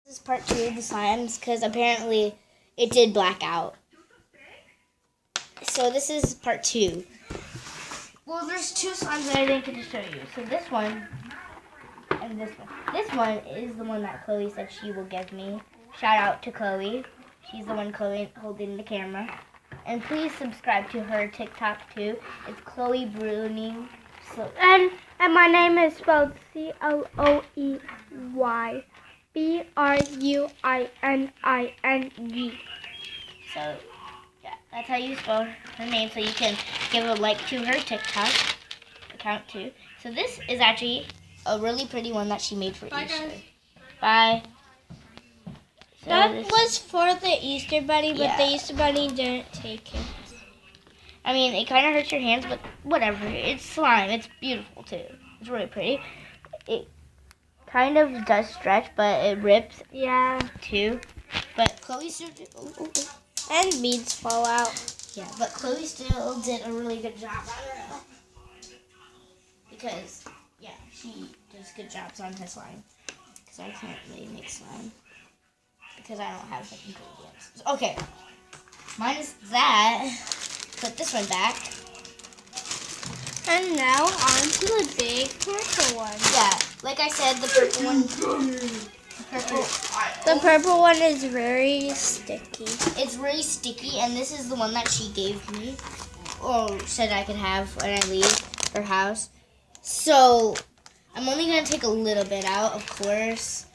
This is part 2 of the slimes because apparently it did black out. So this is part 2. Well, there's 2 slimes that I didn't get to show you. So this one and this one. This one is the one that Chloe said she will give me. Shout out to Chloe. She's the one holding the camera. And please subscribe to her TikTok too. It's Chloe Bruning. And my name is spelled Chloey Bruining. So, yeah, that's how you spell her name. So you can give a like to her TikTok account too. So this is actually a really pretty one that she made for Easter. Guys. Bye. So That was for the Easter Bunny, but Yeah. the Easter Bunny didn't take it. I mean, it kind of hurts your hands, but whatever. It's slime. It's beautiful too. It's really pretty. It kind of does stretch, but it rips Yeah. too. But Chloe still did, And beads fall out. yeah, but Chloe still did a really good job. I don't know. Because, yeah, she does good jobs on her slime. Because I can't really make slime. Because I don't have the ingredients. Okay. Minus that. Put this one back. And now on to the big purple one. Yeah, like I said, the purple one. The purple one is very sticky. It's really sticky, and this is the one that she gave me. Or said I could have when I leave her house. So, I'm only going to take a little bit out, of course.